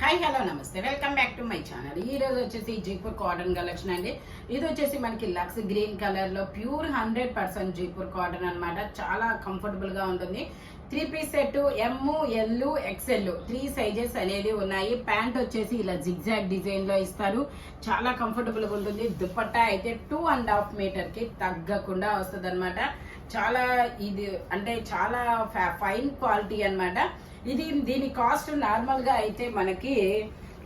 Hi hello నమస్తే welcome back to my channel. ఈ రోజు వచ్చేసి జైపూర్ కాటన్ కలెక్షన్ అండి. ఇది వచ్చేసి మనకి లక్స్ గ్రీన్ కలర్ లో ప్యూర్ 100% జైపూర్ కాటన్ అన్నమాట. చాలా కంఫర్టబుల్ గా ఉంటుంది. 3 piece set M L XL 3 sizes అనేది ఉన్నాయి. ప్యాంట్ వచ్చేసి ఇలా జిగ్జాగ్ డిజైన్ లో ఇస్తారు. చాలా కంఫర్టబుల్ గా ఉంటుంది. దుపట్టా అయితే 2.5 మీటర్ కి తగ్గకుండా వస్తుంది అనమాట. చాలా ఇది అంటే చాలా ఫైన్ క్వాలిటీ అన్నమాట. దీని కాస్ట్ నార్మల్ గా అయితే మనకి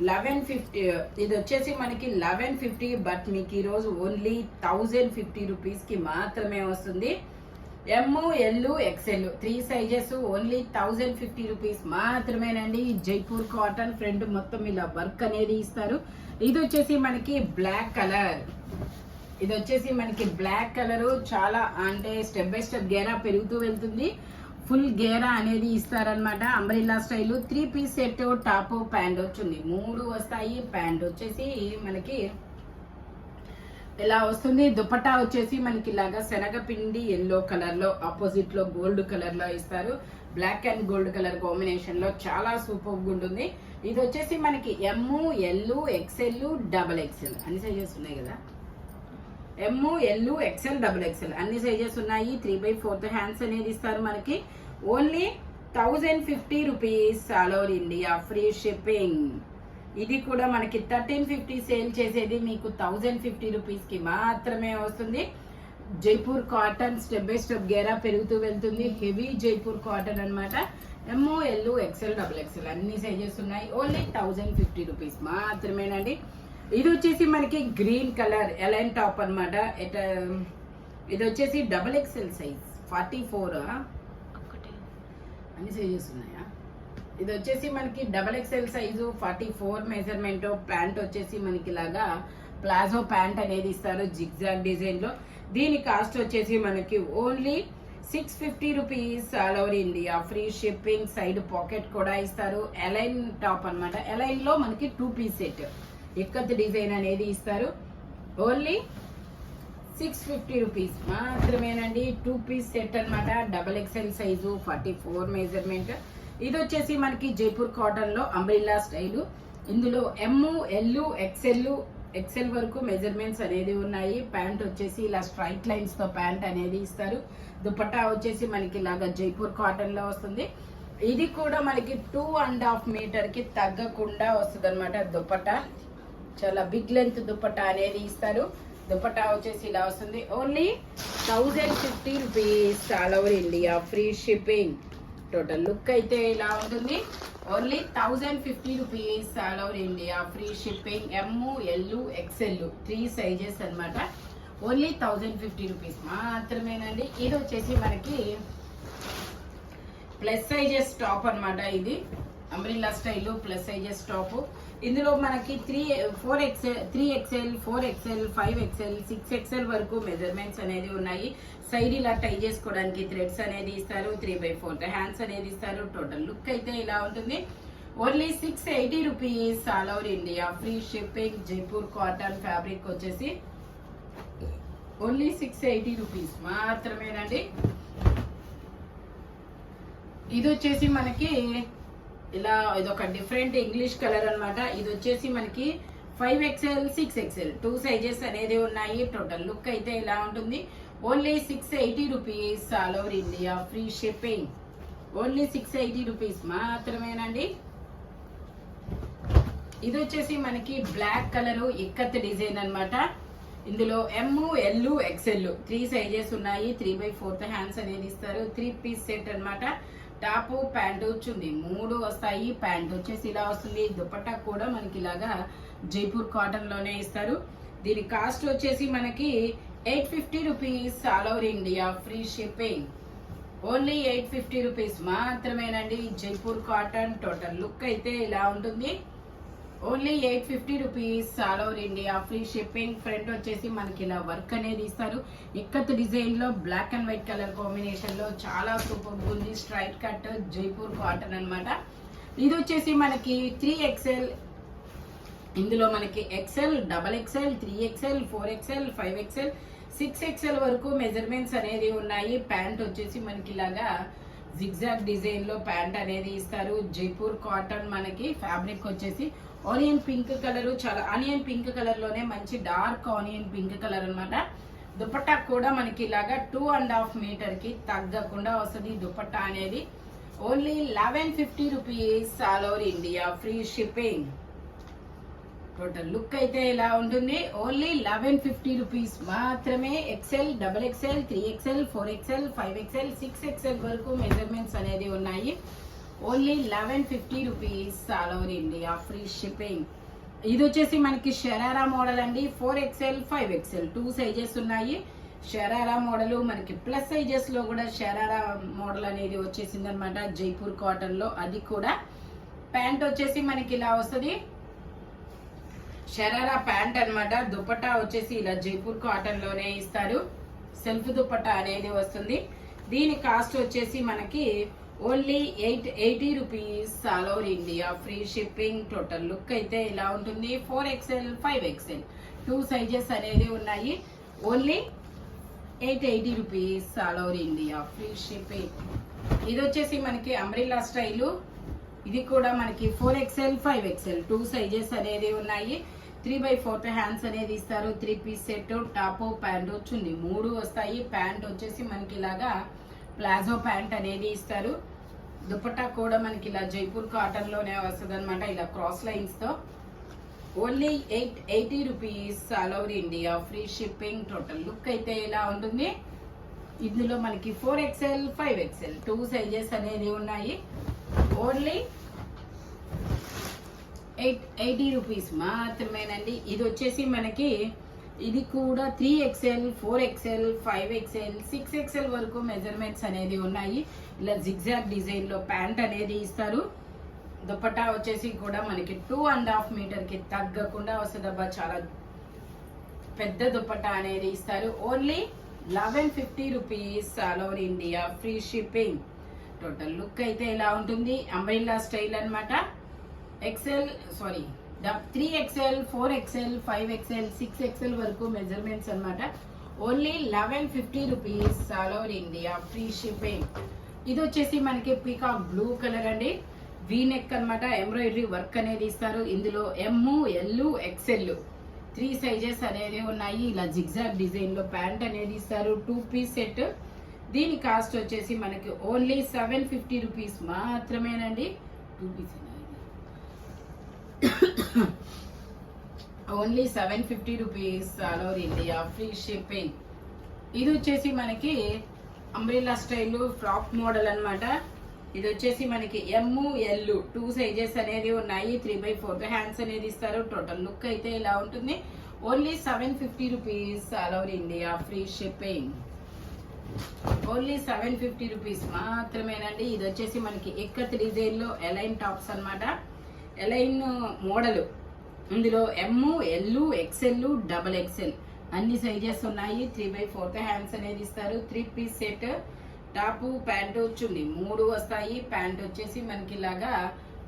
1150. ఇది వచ్చేసి మనకి 1150, బట్ మీకు ఈరోజు ఓన్లీ 1050 రూపీస్ కి మాత్రమే వస్తుంది. M L XL 3 sizes only 1050 rupees మాత్రమేనండి. జైపూర్ కాటన్ ఫ్రంట్ మొత్తం ఇలా వర్క్ అనేది ఇస్తారు. ఇది వచ్చేసి మనకి బ్లాక్ కలర్. చాలా అంటే స్టెప్ బై స్టెప్ గేరా పెరుగుతూ వెళ్తుంది. ఫుల్ గేరా అనేది ఇస్తారనమాట. Umbrella style 3 piece set top pant వచ్చింది. 3 వస్తాయి. ప్యాంట్ వచ్చేసి మనకి ఇలా వస్తుంది. దుపట్టా వచ్చేసి మనకి ఇలాగా శనగపిండి ఎల్లో కలర్ లో ఆపోజిట్ లో గోల్డ్ కలర్ లో ఇస్తారు. Black and gold colour combination లో చాలా సూపర్ గా ఉంటుంది. ఇది వచ్చేసి మనకి M L XL double XL అన్ని సైజెస్ ఉన్నాయి కదా. M L XL double XL అన్ని సైజెస్ ఉన్నాయి. 3/4 హ్యాండ్స్ అనేది ఇస్తారు మనకి. Only 1050 rupees all over India free shipping. ఇది కూడా మనకి 1350 సేల్ చేసేది మీకు 1050 రూపీస్ కి మాత్రమే వస్తుంది. Jaipur cotton step by step గేరా పెరుగుతూ వెళ్తుంది. హెవీ జైపూర్ కాటన్ అనమాట. M L XL double XL అన్ని సైజెస్ ఉన్నాయి. ఓన్లీ 1050 రూపీస్ మాత్రమేనండి. ఇది వచ్చేసి మనకి గ్రీన్ కలర్ ఎలైన్ టాప్ అనమాట. ఇది వచ్చేసి డబల్ ఎక్స్ఎల్ సైజ్ 44 అన్ని సైజెస్ ఉన్నాయా. ఇది వచ్చేసి మనకి double XL size 44 measurement. Pant వచ్చేసి మనకి ఇలాగా ప్లాజో ప్యాంట్ అనేది ఇస్తారు జిగ్జాగ్ డిజైన్ లో. దీని కాస్ట్ వచ్చేసి మనకి only 650 rupees all over India free shipping. Side pocket కూడా ఇస్తారు. ఎలైన్ టాప్ అనమాట. ఎలైన్ లో మనకి 2 పీస్ సెట్ ఇక్కత్ డిజైన్ అనేది ఇస్తారు. ఓన్లీ 650 రూపీస్ మాత్రమేనండి. 2 పీస్ సెట్ అనమాట. Double XL size 44 measurement. ఇది వచ్చేసి మనకి జైపూర్ కాటన్ లో అంబ్రెల్లా స్టైల్. ఇందులో ఎమ్ ఎల్ ఎక్స్ఎల్ వరకు మెజర్మెంట్స్ అనేది ఉన్నాయి. ప్యాంట్ వచ్చేసి ఇలా స్ట్రైట్ లైన్స్ తో ప్యాంట్ అనేది ఇస్తారు. దుపట్టా వచ్చేసి మనకి ఇలాగా జైపూర్ కాటన్ లో వస్తుంది. ఇది కూడా మనకి 2.5 మీటర్ కి తగ్గకుండా వస్తుంది అనమాట. దుపట్టా చాలా బిగ్ లెంత్ దుపట్టా అనేది ఇస్తారు. దుపట్టా వచ్చేసి ఇలా వస్తుంది. Only 1050 rupees all over India free shipping. Total look అయితే ఇలా ఉంటుంది. Only 1050 rupees all over India free shipping. M L XL 3 sizes అనమాట. ఓన్లీ 1050 రూపీస్ మాత్రమేనండి. ఇది వచ్చేసి మనకి ప్లస్ సైజెస్ టాప్ అనమాట. ఇది umbrella style plus sizes top. ఇందులో మనకి 3XL 4XL 5XL 6XL వరకు మెజర్మెంట్స్ అనేది ఉన్నాయి. సైడ్ ఇలా టై చేసుకోవడానికి థ్రెడ్స్ అనేది ఇస్తారు. 3/4 హ్యాండ్స్ అనేది ఇస్తారు. టోటల్ లుక్ అయితే ఇలా ఉంటుంది. Only 680 rupees all over India free shipping. Jaipur cotton fabric వచ్చేసి ఓన్లీ 680 రూపీస్ మాత్రమేనండి. ఇది వచ్చేసి మనకి ఇలా ఇదొక డిఫరెంట్ ఇంగ్లీష్ కలర్ అనమాట. ఇది వచ్చేసి మనకి 5XL 6XL 2 సైజెస్ అనేది ఉన్నాయి. టోటల్ లుక్ అయితే ఇలా ఉంటుంది. Only 680 rupees all over India free shipping. Only 680 rupees మాత్రమేనండి. ఇది వచ్చేసి మనకి బ్లాక్ కలర్ ఇక్కత్ డిజైన్ అనమాట. ఇందులో ఎమ్ ఎల్ ఎక్స్ఎల్ 3 సైజెస్ ఉన్నాయి. 3/4 హ్యాండ్స్ అనేది ఇస్తారు. 3 పీస్ సెట్ అనమాట. టాప్ ప్యాంట్ వచ్చింది. 3 వస్తాయి. ప్యాంట్ వచ్చేసి ఇలా వస్తుంది. దుపట్టా కూడా మనకి ఇలాగా జైపూర్ కాటన్ లోనే ఇస్తారు. దీని కాస్ట్ వచ్చేసి మనకి 850 rupees all over India free shipping. Only 850 rupees మాత్రమేనండి. జైపూర్ కాటన్ టోటల్ లుక్ అయితే ఇలా ఉంటుంది. Only 850 rupees all over India free shipping. Front వచ్చేసి మనకి ఇలా వర్క్ అనేది ఇస్తారు. ఇక్కత్ డిజైన్ లో black and white colour combination లో చాలా సూపర్ ఉంది. స్ట్రైట్ కట్ జైపూర్ కాటన్ అనమాట. ఇది వచ్చేసి మనకి 3XL. ఇందులో మనకి XL double XL 3XL 4XL 5XL 6XL వరకు మెజర్మెంట్స్ అనేది ఉన్నాయి. ప్యాంట్ వచ్చేసి మనకి ఇలాగా జిగ్జాగ్ డిజైన్ లో ప్యాంట్ అనేది ఇస్తారు. జైపూర్ కాటన్ మనకి ఫ్యాబ్రిక్ వచ్చేసి ఆనియన్ పింక్ కలర్, చాలా ఆనియన్ పింక్ కలర్ లోనే మంచి డార్క్ ఆనియన్ పింక్ కలర్ అన్నమాట. దుపట్టా కూడా మనకి ఇలాగా 2.5 మీటర్ కి తగ్గకుండా వస్తుంది. దుపట్టా అనేది only 1150 rupees all over India, free shipping. Total look అయితే ఇలా ఉంటుంది. ఓన్లీ 1150 రూపీస్ మాత్రమే. XL, double XL, 3XL, 4XL, 5XL, 6XL వరకు మెజర్మెంట్స్ అనేది ఉన్నాయి. Only 1150 rupees all over India, free shipping. ఇది వచ్చేసి మనకి షరారా మోడల్ అండి. 4XL, 5XL 2 సైజెస్ ఉన్నాయి. షరారా మోడల్ మనకి ప్లస్ సైజెస్ లో కూడా షరారా మోడల్ అనేది వచ్చేసింది అనమాట. జైపూర్ కాటన్ లో అది కూడా. ప్యాంట్ వచ్చేసి మనకి ఇలా వస్తుంది, షరారా ప్యాంట్ అన్నమాట. దుపట్టా వచ్చేసి ఇలా జైపూర్ కాటన్ లోనే ఇస్తారు. సెల్ఫ్ దుపట్టా అనేది వస్తుంది. దీని కాస్ట్ వచ్చేసి మనకి only 880 rupees all over India, free shipping. Total look అయితే ఇలా ఉంటుంది. 4XL, 5XL 2 సైజెస్ అనేది ఉన్నాయి. Only 880 rupees all over India, free shipping. ఇది వచ్చేసి మనకి అంబ్రెల్లా స్టైలు. ఇది కూడా మనకి 4XL, 5XL 2 సైజెస్ అనేది ఉన్నాయి. 3/4 హ్యాండ్స్ అనేది ఇస్తారు. 3 piece set, top, pant chunni 3 వస్తాయి. ప్యాంట్ వచ్చేసి మనకి ఇలాగా ప్లాజో ప్యాంట్ అనేది ఇస్తారు. దుపట్టా కూడా మనకి ఇలా జైపూర్ కాటన్ లోనే వస్తుంది అనమాట, ఇలా క్రాస్ లైన్స్ తో. Only 880 rupees all over India, free shipping. Total look అయితే ఇలా ఉంటుంది. ఇందులో మనకి 4XL, 5XL 2 సైజెస్ అనేది ఉన్నాయి. ఓన్లీ 880 రూపీస్ మాత్రమేనండి. ఇది వచ్చేసి మనకి ఇది కూడా 3XL, 4XL, 5XL, 6XL వరకు మెజర్మెంట్స్ అనేది ఉన్నాయి. ఇలా జిగ్జాగ్ డిజైన్ లో ప్యాంట్ అనేది ఇస్తారు. దుపట్టా వచ్చేసి కూడా మనకి 2.5 మీటర్ కి తగ్గకుండా వస్తుంది. అబ్బా చాలా పెద్ద దుపట్టా అనేది ఇస్తారు. Only 1150 rupees all over India, free shipping. Total look అయితే ఇలా ఉంటుంది. అంబ్రెల్లా స్టైల్ అన్నమాట. 3XL, 4XL, 5XL, 6XL వరకు మెజర్మెంట్స్ అన్నమాట. Only 1150 rupees all over India, free shipping. ఇది వచ్చేసి మనకి పీకాక్ బ్లూ కలర్ అండి. వీ నెక్ అన్నమాట. ఎంబ్రాయిడరీ వర్క్ అనేది ఇస్తారు. ఇందులో M, L, XL 3 సైజెస్ అనేది ఉన్నాయి. ఇలా జిగ్జాగ్ డిజైన్ లో ప్యాంట్ అనేది ఇస్తారు. 2 పీస్ సెట్. దీని కాస్ట్ వచ్చేసి మనకి ఓన్లీ 750 రూపీస్ మాత్రమేనండి. 2 piece only 750 rupees all over India, free shipping. ఇది వచ్చేసి మనకి అంబ్రెల్లా స్టైల్ ఫ్రాక్ మోడల్ అన్నమాట. ఇది వచ్చేసి మనకి M, L 2 సైజెస్ అనేది ఉన్నాయి. 3/4 హ్యాండ్స్ అనేది ఇస్తారు. టోటల్ లుక్ అయితే ఇలా ఉంటుంది. Only 750 rupees all over India, free shipping. Only 750 rupees మాత్రమేనండి. ఇది వచ్చేసి మనకి ఎక్కత్ డిజైన్ లో ఎలైన్ టాప్స్ అన్నమాట. A line model. ఇందులో M, L, XL, XXL అన్ని సైజెస్ ఉన్నాయి. 3/4 హ్యాండ్స్ అనేది ఇస్తారు. 3 piece set, top, pant chunni 3 వస్తాయి. ప్యాంట్ వచ్చేసి మనకి ఇలాగా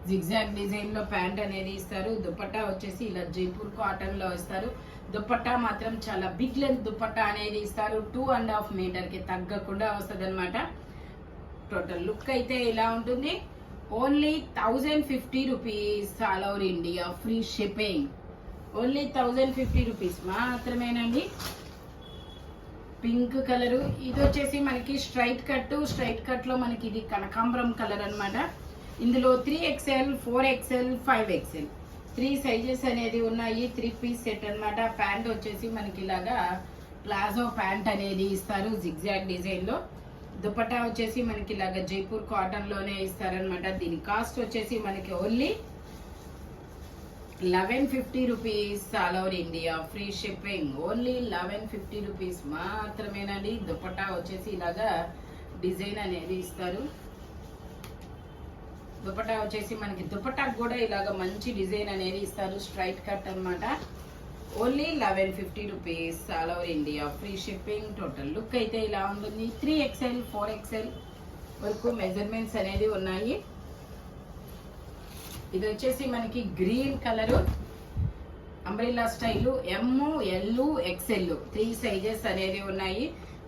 జిగ్జాగ్ డిజైన్ లో ప్యాంట్ అనేది ఇస్తారు. దుపట్టా వచ్చేసి ఇలా జైపూర్ కాటన్ లో ఇస్తారు. దుపట్టా మాత్రం చాలా బిగ్ లెంత్ దుపట్టా అనేది ఇస్తారు. 2.5 మీటర్ కి తగ్గకుండా వస్తుంది అనమాట. టోటల్ లుక్ అయితే ఇలా ఉంటుంది. Only 1050 rupees all over India, free shipping. Only 1050 rupees మాత్రమేనండి. Pink colour. ఇది వచ్చేసి మనకి స్ట్రైట్ కట్ లో మనకి ఇది కనకాంబరం కలర్ అన్నమాట. ఇందులో 3XL, 4XL, 5XL 3 సైజెస్ అనేది ఉన్నాయి. 3 పీస్ సెట్ అన్నమాట. ప్యాంట్ వచ్చేసి మనకి ఇలాగా ప్లాజో ప్యాంట్ అనేది ఇస్తారు జిగ్జాగ్ డిజైన్ లో. దుపట్టా వచ్చేసి మనకి ఇలాగా జైపూర్ కాటన్ లోనే ఇస్తారనమాట. దీని కాస్ట్ వచ్చేసి మనకి only 1150 rupees all over India, free shipping. Only 1150 rupees మాత్రమేనండి. దుపట్టా వచ్చేసి ఇలాగా డిజైన్ అనేది ఇస్తారు. దుపట్టా వచ్చేసి మనకి దుపట్టా కూడా ఇలాగ మంచి డిజైన్ అనేది ఇస్తారు. స్ట్రైట్ కట్ అన్నమాట. Only 1150 rupees all over India, free shipping. Total look అయితే ఇలా ఉంటుంది. 3XL, 4XL వరకు మెజర్మెంట్స్ అనేది ఉన్నాయి. ఇది వచ్చేసి మనకి green colour umbrella style. M, L, XL 3 sizes అనేది ఉన్నాయి.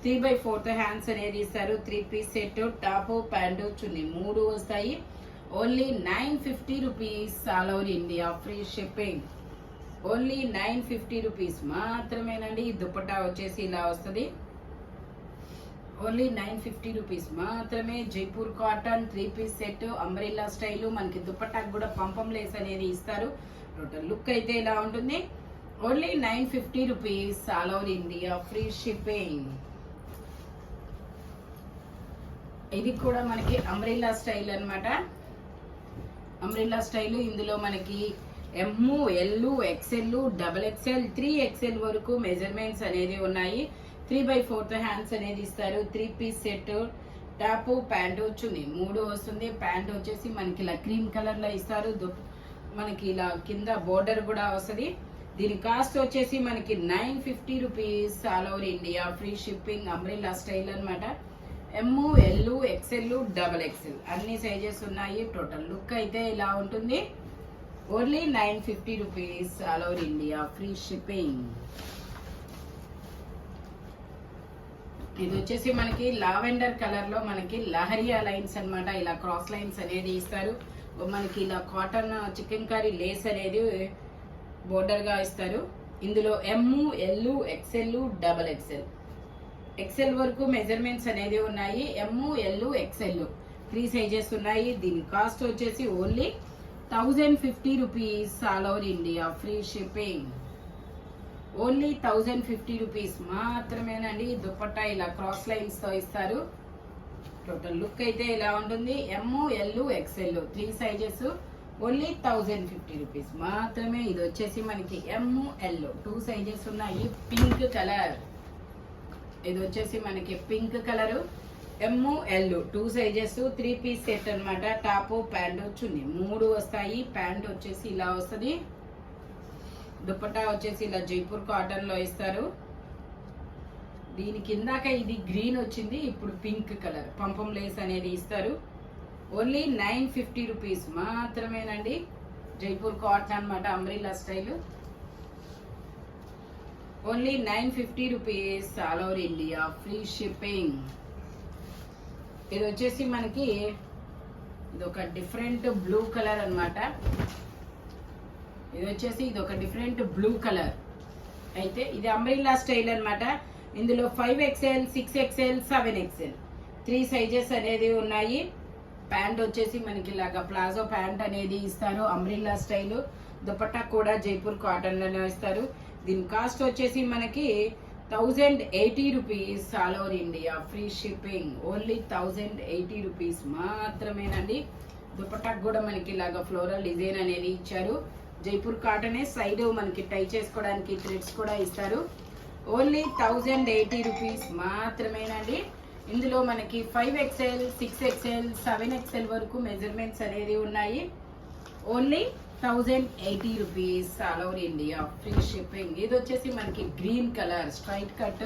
3/4 హ్యాండ్స్ అనేది ఇస్తారు. 3 piece set, top pant chunni 3 వస్తాయి. Only 950 rupees, all over India free shipping. Only 950 rupees మాత్రమేనండి. దుపట్టా వచ్చేసి ఇలా వస్తుంది. ఓన్లీ 950 రూపీస్ మాత్రమే. Jaipur cotton 3 piece set, umbrella style. మనకి దుపట్టాకు కూడా పంపం లేస్ అనేది ఇస్తారు. టోటల్ లుక్ అయితే ఇలా ఉంటుంది. Only 950 rupees, all over India free shipping. ఇది కూడా మనకి అంబ్రెల్లా స్టైల్ అన్నమాట. Umbrella style. ఇందులో మనకి M, L, XL, XXL, 3XL వరకు మెజర్మెంట్స్ అనేది ఉన్నాయి. 3/4 హ్యాండ్స్ అనేది ఇస్తారు. 3 piece set, top pant chunni 3 వస్తుంది. ప్యాంట్ వచ్చేసి మనకి ఇలా క్రీమ్ కలర్ లో ఇస్తారు. మనకి ఇలా కింద బోర్డర్ కూడా వస్తుంది. దీని కాస్ట్ వచ్చేసి మనకి 950 rupees, all over India free shipping. Umbrella style అన్నమాట. ఎమ్, ఎల్, XXL, XXL అన్ని సైజెస్ ఉన్నాయి. టోటల్ లుక్ అయితే ఇలా ఉంటుంది. Only 950 rupees, all over India free shipping. ఇది వచ్చేసి మనకి లావెండర్ కలర్ లో మనకి లహరియా లైన్స్ అన్నమాట. ఇలా క్రాస్ లైన్స్ అనేది ఇస్తారు. మనకి ఇలా కాటన్ చికెన్ కర్రీ లేస్ అనేది బోర్డర్ గా ఇస్తారు. ఇందులో ఎమ్, ఎల్, XXL, XXL, XL వరకు మెజర్మెంట్స్ అనేది ఉన్నాయి. ఎమ్, ఎల్, XL 3 సైజెస్ ఉన్నాయి. దీని కాస్ట్ వచ్చేసి only 1050 rupees, all over India free shipping. Only 1050 rupees మాత్రమేనండి. దుపట్టా ఇలా క్రాస్ లైన్స్ తో ఇస్తారు. టోటల్ లుక్ అయితే ఇలా ఉంటుంది. M, L, XL 3 sizes. Only 1050 rupees మాత్రమే. ఇది వచ్చేసి మనకి ఎమ్, ఎల్ 2 సైజెస్ ఉన్నాయి. Pink colour. ఇది వచ్చేసి మనకి pink colour. M, L 2 sizes. 3 piece set అన్నమాట. టాప్ ప్యాంట్ చున్నీ 3 వస్తాయి. ప్యాంట్ వచ్చేసి ఇలా వస్తుంది. దుపట్టా వచ్చేసి ఇలా జైపూర్ కాటన్ లో ఇస్తారు. దీని కిందాక ఇది గ్రీన్ వచ్చింది, ఇప్పుడు పింక్ కలర్ పంపం లేస్ అనేది ఇస్తారు. ఓన్లీ 950 రూపీస్ మాత్రమేనండి. జైపూర్ కాటన్ అన్నమాట, umbrella style. Only 950 rupees, all over India free shipping. ఇది వచ్చేసి మనకి ఇది ఒక డిఫరెంట్ బ్లూ కలర్ అన్నమాట. ఇది ఒక డిఫరెంట్ బ్లూ కలర్. అయితే ఇది అంబ్రెల్లా స్టైల్ అన్నమాట. ఇందులో 5XL, 6XL, 7XL 3 సైజెస్ అనేది ఉన్నాయి. ప్యాంట్ వచ్చేసి మనకి ఇలాగా ప్లాజో ప్యాంట్ అనేది ఇస్తారు. Umbrella style. దుపట్టా కూడా జైపూర్ కాటన్ లోనే ఇస్తారు. దీని కాస్ట్ వచ్చేసి మనకి 1080 rupees, all over India free shipping. Only 1080 rupees మాత్రమేనండి. దుపట్టాకు కూడా మనకి ఇలాగా ఫ్లోరల్ డిజైన్ అనేది ఇచ్చారు. జైపూర్ కాటనే. సైడ్ మనకి టై చేసుకోవడానికి థ్రెడ్స్ కూడా ఇస్తారు. ఓన్లీ 1080 రూపీస్ మాత్రమేనండి. ఇందులో మనకి 5XL, 6XL, 7XL వరకు మెజర్మెంట్స్ అనేది ఉన్నాయి. Only 1080 rupees, all over India free shipping. ఇది వచ్చేసి మనకి green colour straight cut.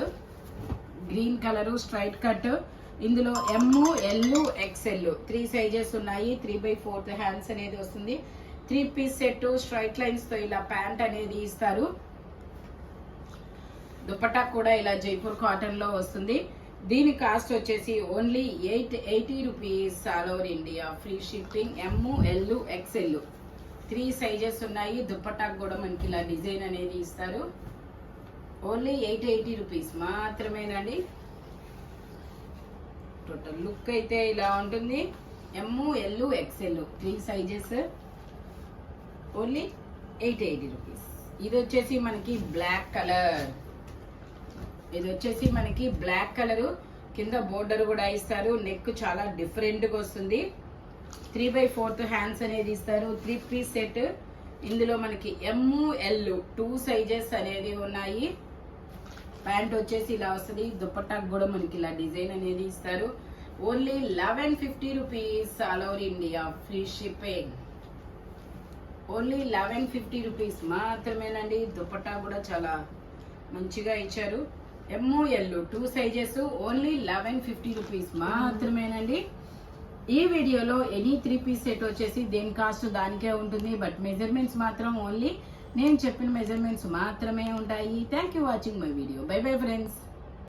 Green colour straight cut. ఇందులో ఎమ్, ఎల్, XL 3 సైజెస్ ఉన్నాయి. 3/4 హ్యాండ్స్ అనేది వస్తుంది. 3 పీస్ సెట్, స్ట్రైట్ లైన్స్ తో ఇలా ప్యాంట్ అనేది ఇస్తారు. దుపట్టా కూడా ఇలా జైపూర్ కాటన్ లో వస్తుంది. దీని కాస్ట్ వచ్చేసి only 880 rupees, all over India free shipping. M, L, XL 3 sizes ఉన్నాయి. దుపట్టాకు కూడా మనకి ఇలా డిజైన్ అనేది ఇస్తారు. ఓన్లీ 880 రూపీస్ మాత్రమేనండి. టోటల్ లుక్ అయితే ఇలా ఉంటుంది. M, L, XL 3 sizes. Only 880 rupees. ఇది వచ్చేసి మనకి బ్లాక్ కలర్. కింద బోర్డర్ కూడా ఇస్తారు. నెక్ చాలా డిఫరెంట్ గా వస్తుంది. 3/4 హ్యాండ్స్ అనేది ఇస్తారు. 3 పీస్ సెట్. ఇందులో మనకి ఎమ్, ఎల్ 2 సైజెస్ అనేది ఉన్నాయి. ప్యాంట్ వచ్చేసి ఇలా వస్తుంది. దుపట్టాకు కూడా మనకి ఇలా డిజైన్ అనేది ఇస్తారు. Only 1150 rupees, all over India free shipping. Only 1150 rupees మాత్రమేనండి. దుపట్టా కూడా చాలా మంచిగా ఇచ్చారు. M, L 2 sizes. Only 1150 rupees మాత్రమేనండి. ఈ వీడియోలో ఎనీ 3 పీస్ సెట్ వచ్చేసి దేని కాస్ట్ దానికే ఉంటుంది. బట్ మెజర్మెంట్స్ మాత్రం ఓన్లీ నేను చెప్పిన మెజర్మెంట్స్ మాత్రమే ఉంటాయి. Thank you watching my video. By bye friends.